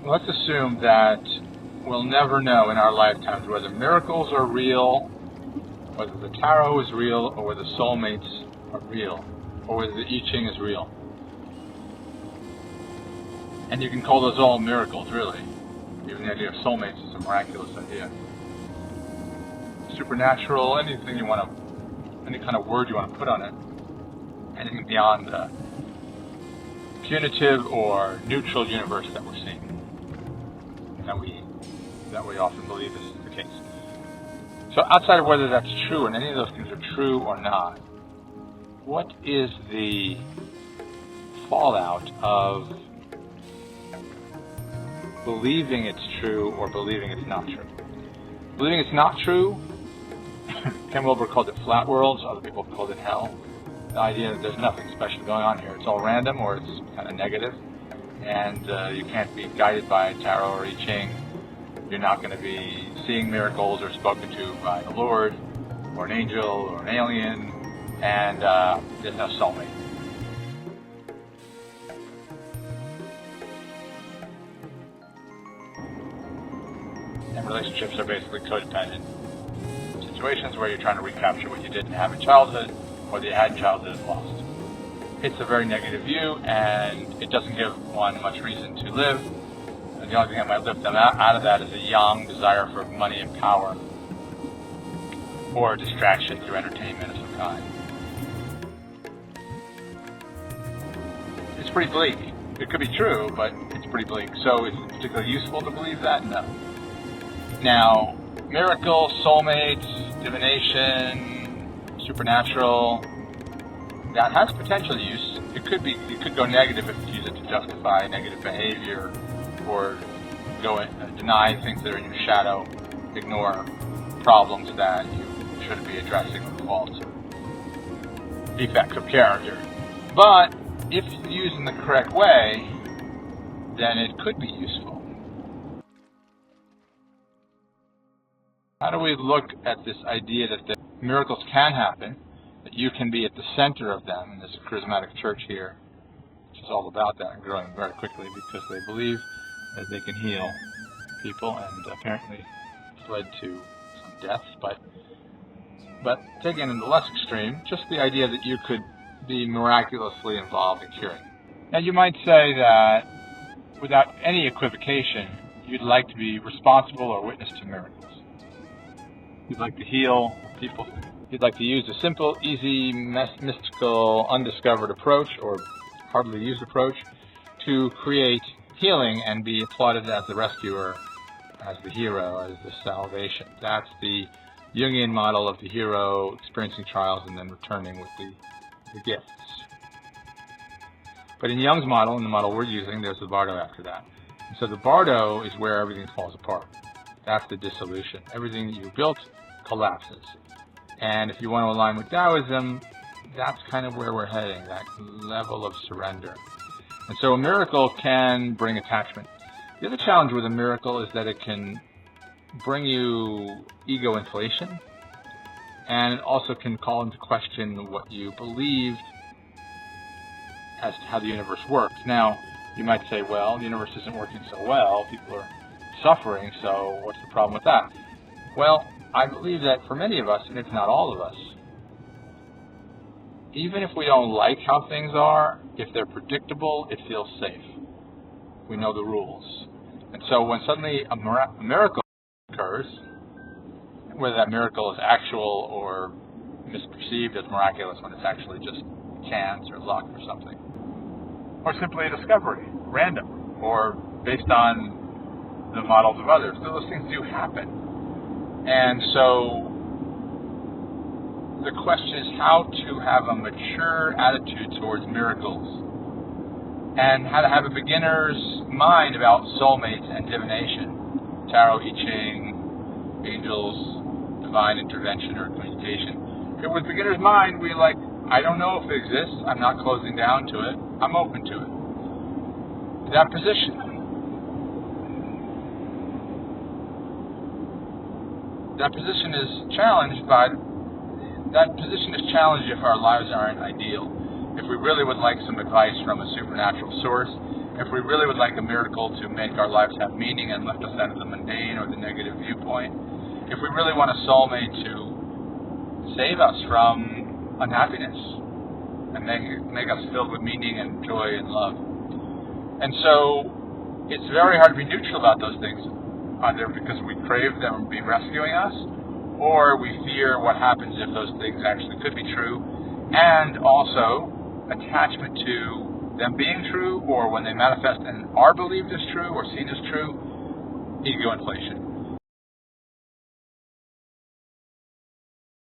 Let's assume that we'll never know in our lifetimes whether miracles are real, whether the tarot is real, or whether soulmates are real, or whether the I Ching is real. And you can call those all miracles, really. Even the idea of soulmates is a miraculous idea. Supernatural, anything you want to, any kind of word you want to put on it, anything beyond the punitive or neutral universe that we're seeing, that we often believe is the case. So outside of whether that's true and any of those things are true or not, what is the fallout of believing it's true or believing it's not true? Believing it's not true, Ken Wilber called it flat worlds, other people called it hell. The idea that there's nothing special going on here. It's all random or it's kind of negative, and you can't be guided by tarot or I Ching. You're not going to be seeing miracles or spoken to by the Lord or an angel or an alien, and there's no soulmate. And relationships are basically codependent situations where you're trying to recapture what you didn't have in childhood or that you had in childhood and lost. It's a very negative view, and it doesn't give one much reason to live. And the only thing that might lift them out of that is a young desire for money and power, or distraction through entertainment of some kind. It's pretty bleak. It could be true, but it's pretty bleak. So is it particularly useful to believe that? No. Now, miracles, soulmates, divination, supernatural, that has potential use. It could go negative if you use it to justify negative behavior, or go and deny things that are in your shadow, ignore problems that you shouldn't be addressing with faults or defects of character. But if used in the correct way, then it could be useful. How do we look at this idea that the miracles can happen, that you can be at the center of them? And there's a charismatic church here, which is all about that and growing very quickly because they believe that they can heal people, and apparently it's led to some deaths. But taken in the less extreme, just the idea that you could be miraculously involved in curing. Now you might say that without any equivocation, you'd like to be responsible or witness to miracles. You'd like to heal people. You'd like to use a simple, easy, mystical, undiscovered approach, or hardly used approach, to create healing and be applauded as the rescuer, as the hero, as the salvation. That's the Jungian model of the hero experiencing trials and then returning with the gifts. But in Jung's model, in the model we're using, there's the bardo after that. And so the bardo is where everything falls apart. That's the dissolution. Everything that you built collapses. And if you want to align with Taoism, that's kind of where we're heading, that level of surrender. And so a miracle can bring attachment. The other challenge with a miracle is that it can bring you ego inflation, and it also can call into question what you believed as to how the universe works. Now, you might say, well, the universe isn't working so well, people are suffering, so what's the problem with that? Well, I believe that for many of us, and if not all of us, even if we don't like how things are, if they're predictable, it feels safe. We know the rules. And so when suddenly a miracle occurs, whether that miracle is actual or misperceived as miraculous when it's actually just chance or luck or something, or simply a discovery, random, or based on the models of others, those things do happen. And so the question is how to have a mature attitude towards miracles, and how to have a beginner's mind about soulmates and divination, tarot, I Ching, angels, divine intervention or communication. With beginner's mind, we I don't know if it exists, I'm not closing down to it, I'm open to it. That position is challenged if our lives aren't ideal. If we really would like some advice from a supernatural source, If we really would like a miracle to make our lives have meaning and lift us out of the mundane or the negative viewpoint, if we really want a soulmate to save us from unhappiness and make us filled with meaning and joy and love. And so it's very hard to be neutral about those things, either because we crave them be rescuing us, or we fear what happens if those things actually could be true, and also attachment to them being true, or when they manifest and are believed as true or seen as true, ego inflation.